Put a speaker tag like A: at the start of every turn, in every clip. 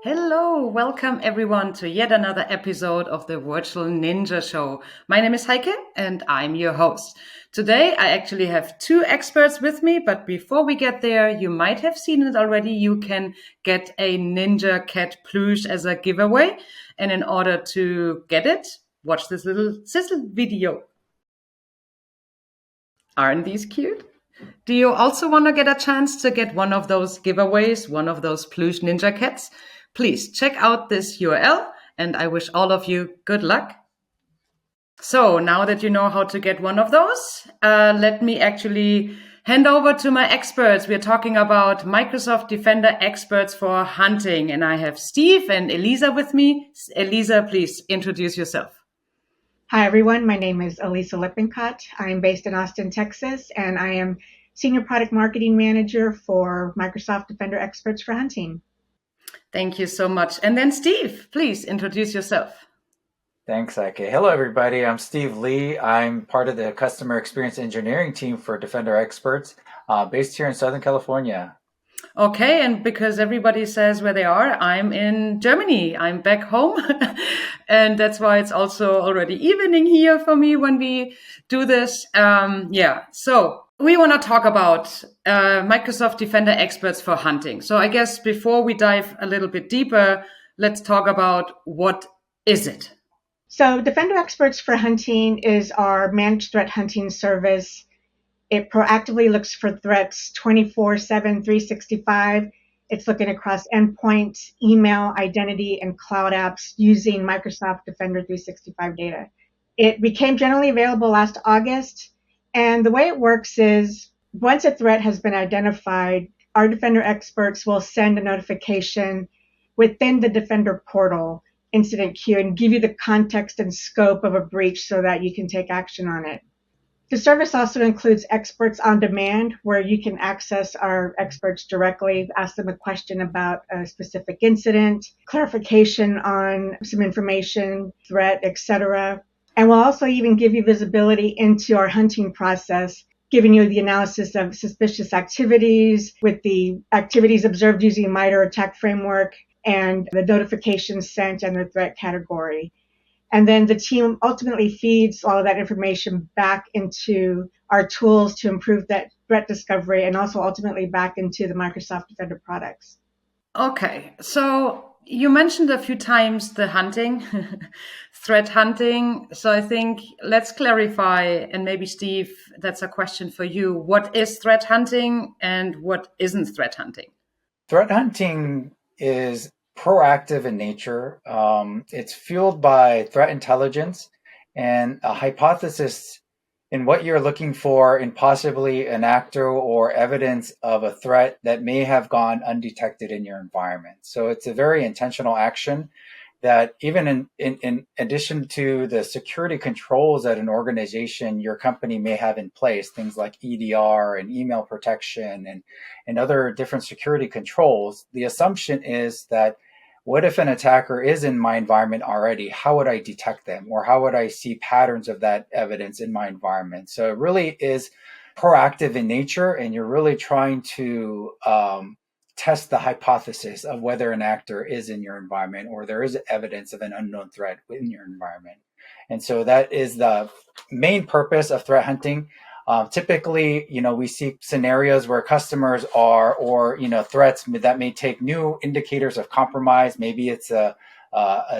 A: Hello, welcome everyone to yet another episode of the Virtual Ninja Show. My name is Heike and I'm your host. Today I actually have two experts with me, but before we get there, you might have seen it already. You can get a Ninja Cat Plush as a giveaway. And in order to get it, watch this little sizzle video. Aren't these cute? Do you also want to get a chance to get one of those giveaways, one of those Plush Ninja Cats? Please check out this URL and I wish all of you good luck. So now that you know how to get one of those, let me actually hand over to my experts. We're talking about Microsoft Defender experts for hunting, and I have Steve and Elisa with me. Elisa, please introduce yourself.
B: Hi, everyone. My name is Elisa Lippincott. I'm based in Austin, Texas, and I am Senior Product Marketing Manager for Microsoft Defender Experts for Hunting.
A: Thank you so much. And then Steve, please introduce yourself.
C: Thanks, Heike. Hello, everybody. I'm Steve Lee. I'm part of the Customer Experience Engineering team for Defender Experts, based here in Southern California.
A: Okay, and because everybody says where they are, I'm in Germany. I'm back home. And that's why it's also already evening here for me when we do this. So we want to talk about Microsoft Defender experts for hunting. So I guess before we dive a little bit deeper, let's talk about what is it?
B: So Defender Experts for Hunting is our managed threat hunting service. It proactively looks for threats 24/7, 365. It's looking across endpoints, email, identity, and cloud apps using Microsoft Defender 365 data. It became generally available last August. And the way it works is once a threat has been identified, our Defender experts will send a notification within the Defender portal incident queue and give you the context and scope of a breach so that you can take action on it. The service also includes experts on demand, where you can access our experts directly, ask them a question about a specific incident, clarification on some information, threat, etc. And we'll also even give you visibility into our hunting process, giving you the analysis of suspicious activities with the activities observed using MITRE ATT&CK framework and the notifications sent and the threat category. And then the team ultimately feeds all of that information back into our tools to improve that threat discovery and also ultimately back into the Microsoft Defender products.
A: Okay, so you mentioned a few times the hunting, threat hunting. So I think let's clarify, and maybe Steve, that's a question for you. What is threat hunting and what isn't threat hunting?
C: Threat hunting is proactive in nature. It's fueled by threat intelligence and a hypothesis in what you're looking for in possibly an actor or evidence of a threat that may have gone undetected in your environment. So it's a very intentional action that even in addition to the security controls that an organization, your company may have in place, things like EDR and email protection and other different security controls, the assumption is that what if an attacker is in my environment already? How would I detect them? Or how would I see patterns of that evidence in my environment? So it really is proactive in nature, and you're really trying to test the hypothesis of whether an actor is in your environment or there is evidence of an unknown threat within your environment. And so that is the main purpose of threat hunting. Typically, we see scenarios where customers are, or, threats that may take new indicators of compromise. Maybe it's a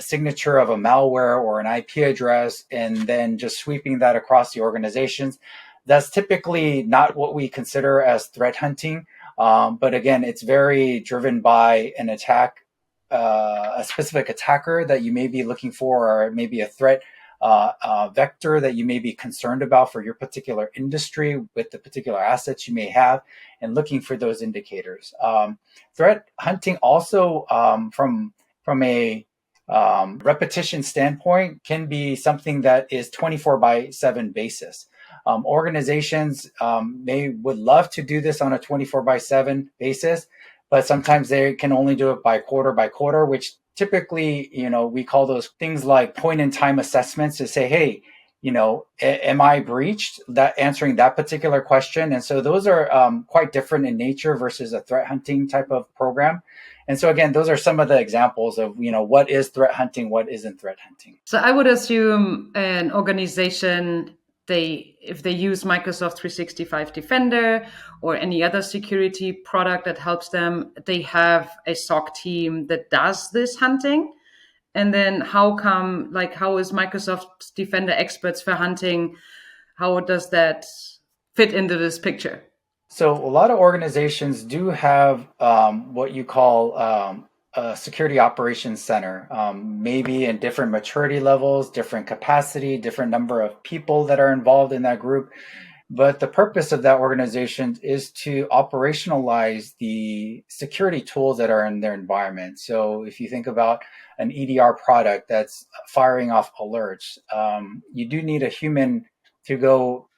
C: signature of a malware or an IP address, and then just sweeping that across the organizations. That's typically not what we consider as threat hunting. But again, it's very driven by an attack, a specific attacker that you may be looking for, or maybe a threat vector that you may be concerned about for your particular industry with the particular assets you may have, and looking for those indicators. Threat hunting also, from a repetition standpoint, can be something that is 24/7 basis. Organizations would love to do this on a 24/7 basis, but sometimes they can only do it by quarter, which typically, we call those things like point in time assessments to say, hey, am I breached? That answering that particular question. And so those are quite different in nature versus a threat hunting type of program. And so again, those are some of the examples of, what is threat hunting, what isn't threat hunting.
A: So I would assume an organization, if they use Microsoft 365 Defender or any other security product that helps them, they have a SOC team that does this hunting. And then how is Microsoft Defender experts for hunting? How does that fit into this picture?
C: So a lot of organizations do have what you call a security operations center, maybe in different maturity levels, different capacity, different number of people that are involved in that group. But the purpose of that organization is to operationalize the security tools that are in their environment. So if you think about an EDR product that's firing off alerts, you do need a human to go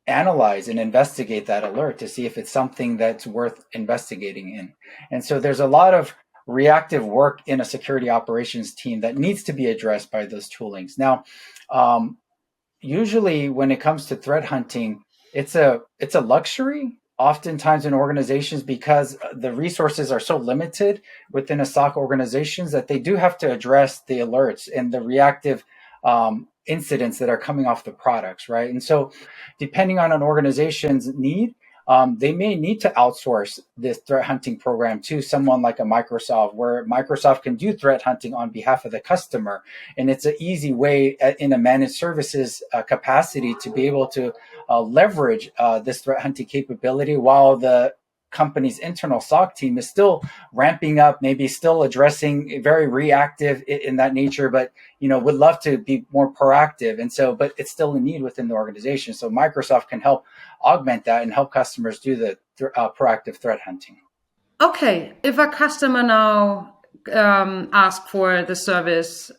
C: analyze and investigate that alert to see if it's something that's worth investigating in. And so there's a lot of reactive work in a security operations team that needs to be addressed by those toolings. Now, usually when it comes to threat hunting, it's a luxury oftentimes in organizations because the resources are so limited within a SOC organizations that they do have to address the alerts and the reactive incidents that are coming off the products, right? And so depending on an organization's need, they may need to outsource this threat hunting program to someone like a Microsoft, where Microsoft can do threat hunting on behalf of the customer. And it's an easy way in a managed services capacity to be able to leverage this threat hunting capability while the company's internal SOC team is still ramping up, maybe still addressing very reactive in that nature, but would love to be more proactive. And so, but it's still a need within the organization. So Microsoft can help augment that and help customers do the proactive threat hunting.
A: Okay, if a customer now asks for the service,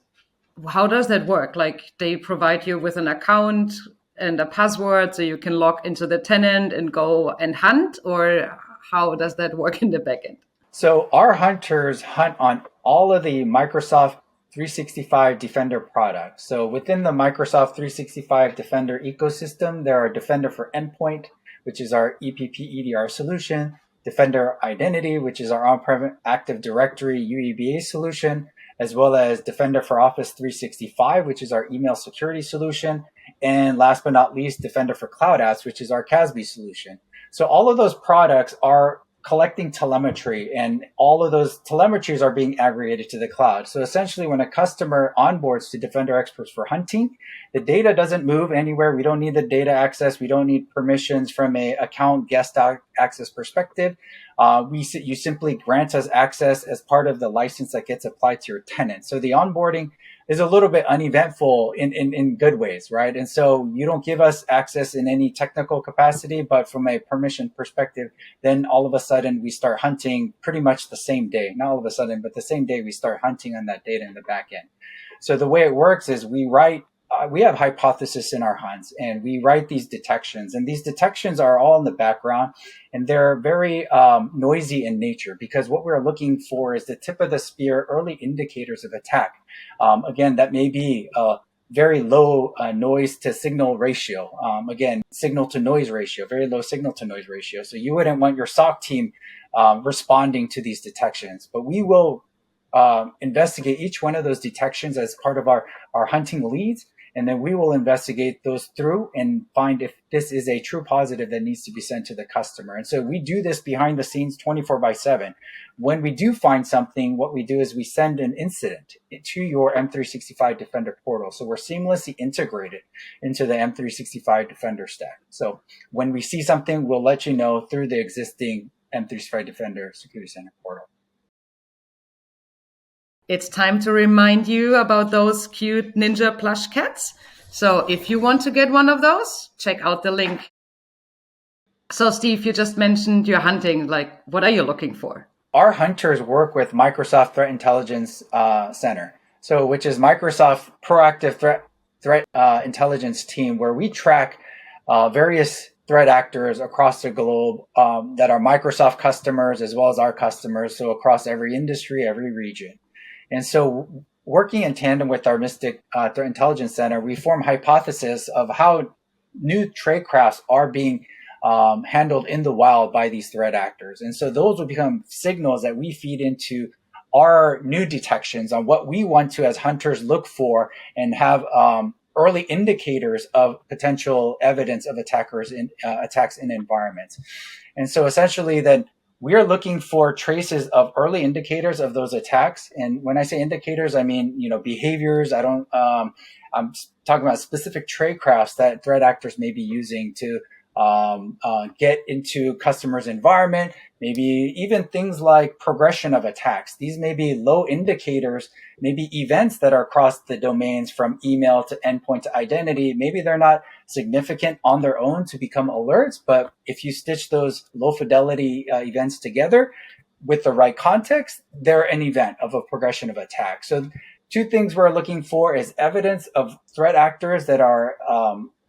A: how does that work? Like they provide you with an account and a password so you can log into the tenant and go and hunt, or how does that work in the backend?
C: So our hunters hunt on all of the Microsoft 365 Defender products. So within the Microsoft 365 Defender ecosystem, there are Defender for Endpoint, which is our EPP EDR solution, Defender Identity, which is our on-prem Active Directory UEBA solution, as well as Defender for Office 365, which is our email security solution, and last but not least, Defender for Cloud Apps, which is our CASB solution. So all of those products are collecting telemetry, and all of those telemetries are being aggregated to the cloud. So essentially, when a customer onboards to Defender Experts for Hunting, the data doesn't move anywhere. We don't need the data access. We don't need permissions from a account guest access perspective. You simply grant us access as part of the license that gets applied to your tenant. So the onboarding is a little bit uneventful in good ways, right? And so you don't give us access in any technical capacity, but from a permission perspective, then all of a sudden we start hunting pretty much the same day. Not all of a sudden, but the same day we start hunting on that data in the back end. So the way it works is we have hypothesis in our hunts, and we write these detections, and these detections are all in the background, and they're very noisy in nature, because what we're looking for is the tip of the spear, early indicators of attack. Again, that may be a very low noise to signal ratio. Again, signal to noise ratio, very low signal to noise ratio. So you wouldn't want your SOC team responding to these detections, but we will investigate each one of those detections as part of our hunting leads. And then we will investigate those through and find if this is a true positive that needs to be sent to the customer. And so we do this behind the scenes 24/7. When we do find something, what we do is we send an incident to your M365 Defender portal. So we're seamlessly integrated into the M365 Defender stack. So when we see something, we'll let you know through the existing M365 Defender Security Center portal.
A: It's time to remind you about those cute ninja plush cats. So if you want to get one of those, check out the link. So Steve, you just mentioned you're hunting. Like, what are you looking for?
C: Our hunters work with Microsoft Threat Intelligence Center, which is Microsoft proactive threat intelligence team, where we track various threat actors across the globe that are Microsoft customers as well as our customers, so across every industry, every region. And so working in tandem with our Mystic Threat Intelligence Center, we form hypothesis of how new tradecrafts are being handled in the wild by these threat actors. And so those will become signals that we feed into our new detections on what we want to, as hunters, look for and have early indicators of potential evidence of attackers in attacks in environments. And so essentially then we are looking for traces of early indicators of those attacks. And when I say indicators, I mean, behaviors. I'm talking about specific tradecrafts that threat actors may be using to get into customers' environment, maybe even things like progression of attacks. These may be low indicators, maybe events that are across the domains from email to endpoint to identity. Maybe they're not significant on their own to become alerts, but if you stitch those low fidelity events together with the right context, they're an event of a progression of attack. So two things we're looking for is evidence of threat actors that are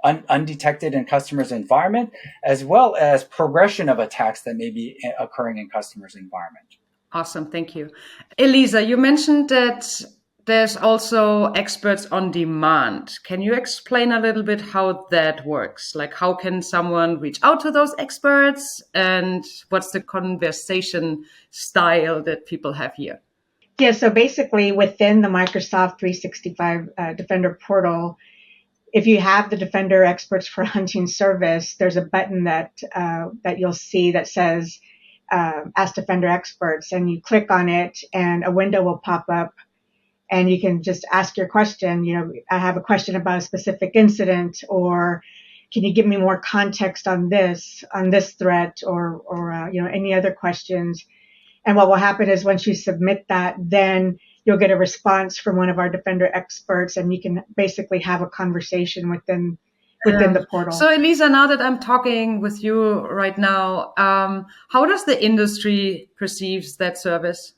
C: undetected in customers' environment, as well as progression of attacks that may be occurring in customers' environment.
A: Awesome, thank you. Elisa, you mentioned that there's also experts on demand. Can you explain a little bit how that works? Like, how can someone reach out to those experts, and what's the conversation style that people have here?
B: Yeah, so basically within the Microsoft 365 Defender portal, if you have the Defender Experts for Hunting service, there's a button that you'll see that says Ask Defender Experts, and you click on it and a window will pop up and you can just ask your question. I have a question about a specific incident, or can you give me more context on this threat, or any other questions. And what will happen is once you submit that, then you'll get a response from one of our Defender experts, and you can basically have a conversation within the portal.
A: So, Elisa, now that I'm talking with you right now, how does the industry perceives that service?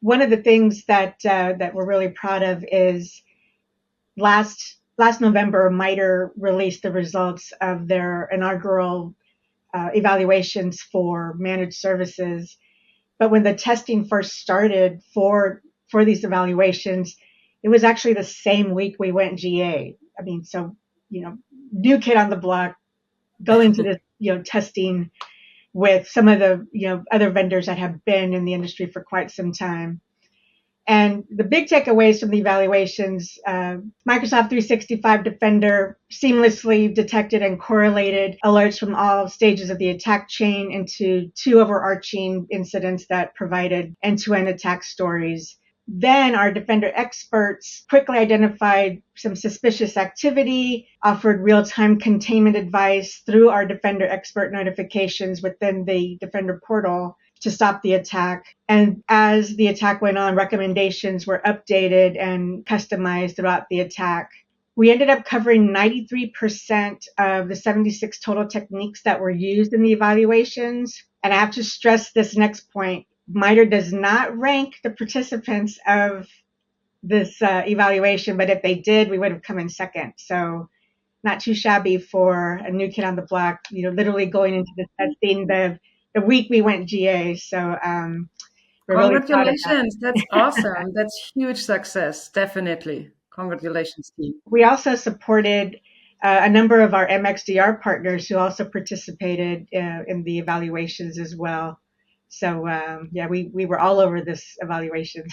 B: One of the things that we're really proud of is last November, MITRE released the results of their inaugural evaluations for managed services. But when the testing first started for these evaluations, it was actually the same week we went GA. I mean, so, new kid on the block, go into this, testing with some of the, other vendors that have been in the industry for quite some time. And the big takeaways from the evaluations, Microsoft 365 Defender seamlessly detected and correlated alerts from all stages of the attack chain into two overarching incidents that provided end-to-end attack stories. Then our Defender experts quickly identified some suspicious activity, offered real-time containment advice through our Defender expert notifications within the Defender portal to stop the attack. And as the attack went on, recommendations were updated and customized throughout the attack. We ended up covering 93% of the 76 total techniques that were used in the evaluations. And I have to stress this next point. MITRE does not rank the participants of this evaluation, but if they did, we would have come in second. So not too shabby for a new kid on the block, literally going into the testing the week we went GA. So we're really proud of that.
A: Congratulations. That's awesome. That's huge success. Definitely. Congratulations, team.
B: We also supported a number of our MXDR partners who also participated in the evaluations as well. So we were all over this evaluation.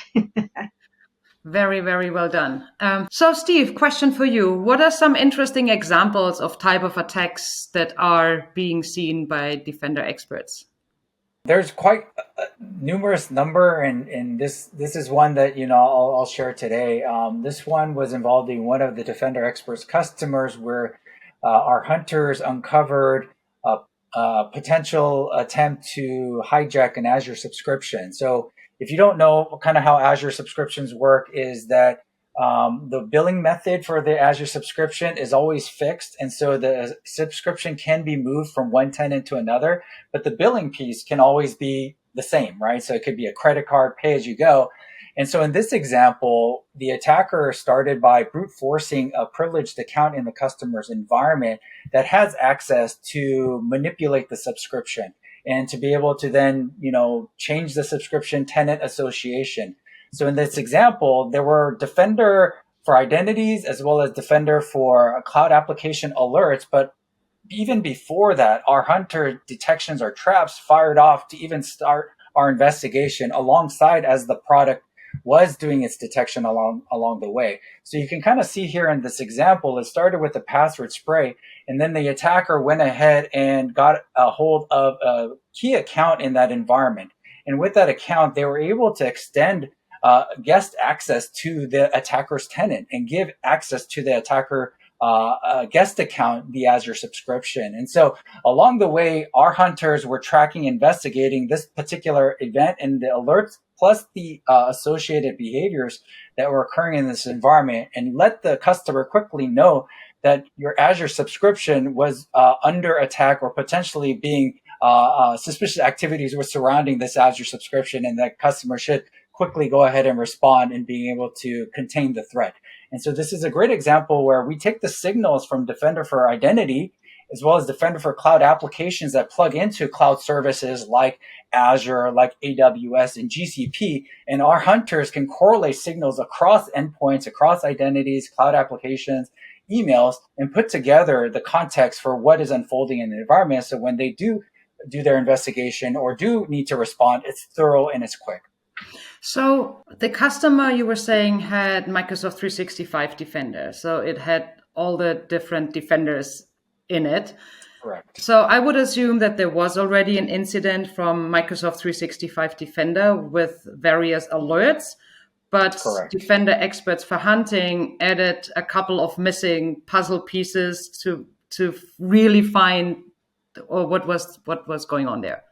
A: Very, very well done. So, Steve, question for you. What are some interesting examples of type of attacks that are being seen by Defender experts?
C: There's quite a numerous number, and this is one that I'll share today. This one was involving one of the Defender experts' customers, where our hunters uncovered a potential attempt to hijack an Azure subscription. So if you don't know kind of how Azure subscriptions work, is that the billing method for the Azure subscription is always fixed. And so the subscription can be moved from one tenant to another, but the billing piece can always be the same, right? So it could be a credit card, pay as you go. And so in this example, the attacker started by brute forcing a privileged account in the customer's environment that has access to manipulate the subscription and to be able to then, change the subscription tenant association. So in this example, there were Defender for identities as well as Defender for cloud application alerts. But even before that, our hunter detections or traps fired off to even start our investigation alongside as the product was doing its detection along the way. So you can kind of see here in this example, it started with the password spray, and then the attacker went ahead and got a hold of a key account in that environment. And with that account, they were able to extend guest access to the attacker's tenant and give access to the attacker guest account, the Azure subscription. And so along the way, our hunters were tracking, investigating this particular event and the alerts, plus the associated behaviors that were occurring in this environment, and let the customer quickly know that your Azure subscription was under attack or potentially being suspicious activities were surrounding this Azure subscription, and that customer should quickly go ahead and respond in being able to contain the threat. And so this is a great example where we take the signals from Defender for Identity as well as Defender for Cloud applications that plug into cloud services like Azure, like AWS and GCP, and our hunters can correlate signals across endpoints, across identities, cloud applications, emails, and put together the context for what is unfolding in the environment. So when they do their investigation or do need to respond, it's thorough and it's quick.
A: So the customer, you were saying, had Microsoft 365 Defender. So it had all the different defenders in it.
C: Correct.
A: So I would assume that there was already an incident from Microsoft 365 Defender with various alerts, but
C: Correct.
A: Defender experts for hunting added a couple of missing puzzle pieces to really find what was going on there.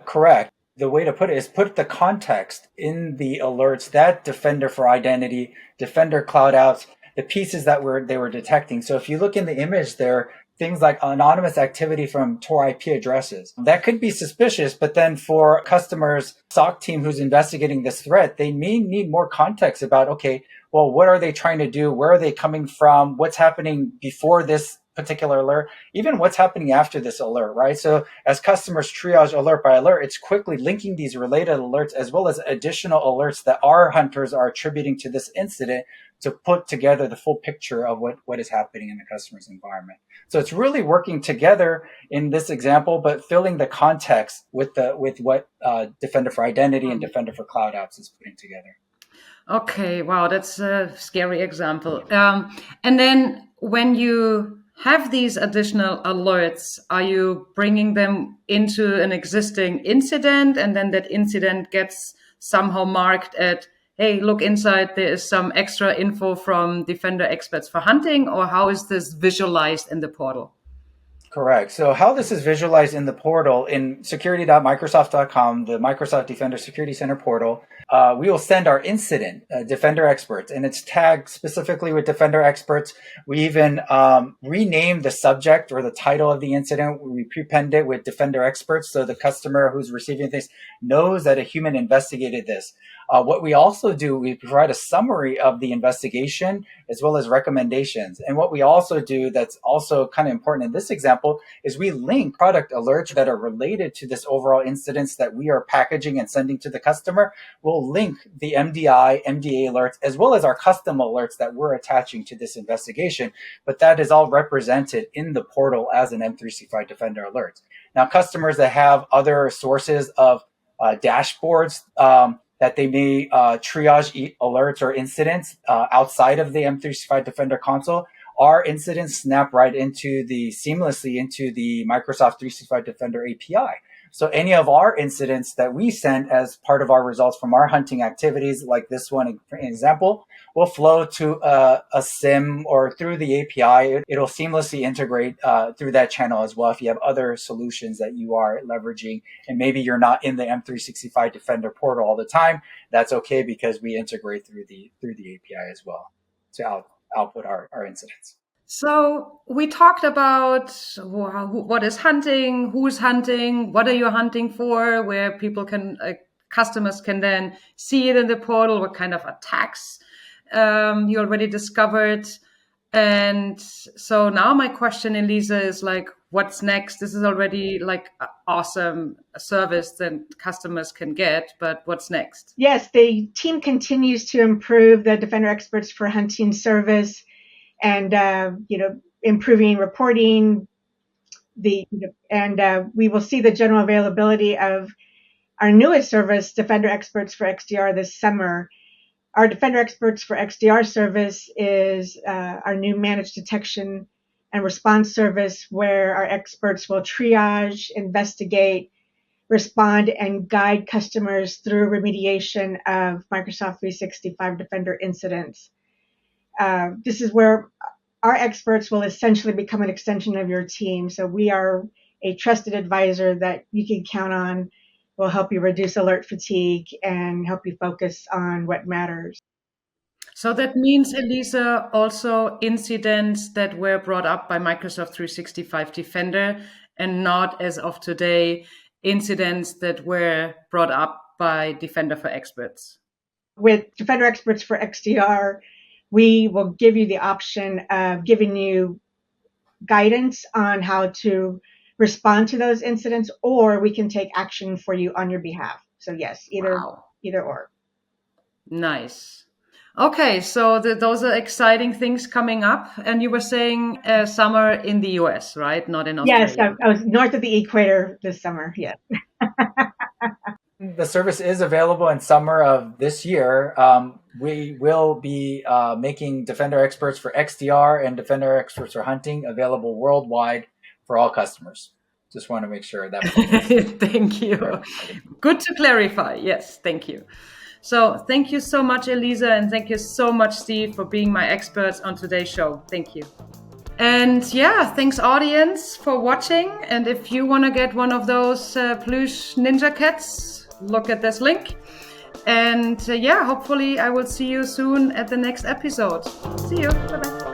C: Correct. The way to put it is put the context in the alerts that Defender for Identity, Defender Cloud Apps, the pieces that they were detecting. So if you look in the image there, things like anonymous activity from Tor IP addresses. That could be suspicious, but then for customers, SOC team who's investigating this threat, they may need more context about, okay, well, what are they trying to do? Where are they coming from? What's happening before this particular alert, even what's happening after this alert, right? So as customers triage alert by alert, it's quickly linking these related alerts as well as additional alerts that our hunters are attributing to this incident to put together the full picture of what is happening in the customer's environment. So it's really working together in this example, but filling the context with what Defender for Identity and Defender for Cloud Apps is putting together.
A: Okay, wow, that's a scary example. And then when you have these additional alerts, are you bringing them into an existing incident, and then that incident gets somehow marked at, hey, look inside, there is some extra info from Defender experts for hunting, or how is this visualized in the portal?
C: Correct. So how this is visualized in the portal in security.microsoft.com, the Microsoft Defender Security Center portal, we will send our incident, Defender experts, and it's tagged specifically with Defender experts. We even rename the subject or the title of the incident. We prepend it with Defender experts so the customer who's receiving this knows that a human investigated this. What we also do, we provide a summary of the investigation as well as recommendations. And what we also do that's also kind of important in this example is we link product alerts that are related to this overall incidents that we are packaging and sending to the customer. We'll link the MDI, MDA alerts, as well as our custom alerts that we're attaching to this investigation. But that is all represented in the portal as an M365 Defender alert. Now, customers that have other sources of dashboards, that they may triage alerts or incidents outside of the M365 Defender console, our incidents snap right seamlessly into the Microsoft 365 Defender API. So any of our incidents that we send as part of our results from our hunting activities, like this one, for example, will flow to a SIM or through the API. It'll seamlessly integrate through that channel as well. If you have other solutions that you are leveraging, and maybe you're not in the M365 Defender portal all the time, that's okay because we integrate through the API as well to output our incidents.
A: So we talked about what is hunting, who's hunting, what are you hunting for, where people customers can then see it in the portal, what kind of attacks you already discovered. And so now my question, Elisa, is like, what's next? This is already like awesome service that customers can get, but what's next?
B: Yes, the team continues to improve the Defender Experts for Hunting service, and improving reporting. We will see the general availability of our newest service, Defender Experts for XDR, this summer. Our Defender Experts for XDR service is our new managed detection and response service, where our experts will triage, investigate, respond, and guide customers through remediation of Microsoft 365 Defender incidents. This is where our experts will essentially become an extension of your team. So we are a trusted advisor that you can count on, will help you reduce alert fatigue and help you focus on what matters.
A: So that means, Elisa, also incidents that were brought up by Microsoft 365 Defender, and not, as of today, incidents that were brought up by Defender for Experts.
B: With Defender Experts for XDR, we will give you the option of giving you guidance on how to respond to those incidents, or we can take action for you on your behalf. So yes, either or.
A: Nice. Okay, so those are exciting things coming up. And you were saying summer in the US, right? Not in Australia.
B: Yes, I was north of the equator this summer, yes.
C: The service is available in summer of this year. We will be making Defender Experts for XDR and Defender Experts for Hunting available worldwide for all customers. Just want to make sure that.
A: Thank you. Good to clarify. Yes, thank you. So thank you so much, Elisa, and thank you so much, Steve, for being my experts on today's show. Thank you. And yeah, thanks, audience, for watching. And if you want to get one of those Plush Ninja Cats, look at this link. And hopefully I will see you soon at the next episode. See you. Bye-bye.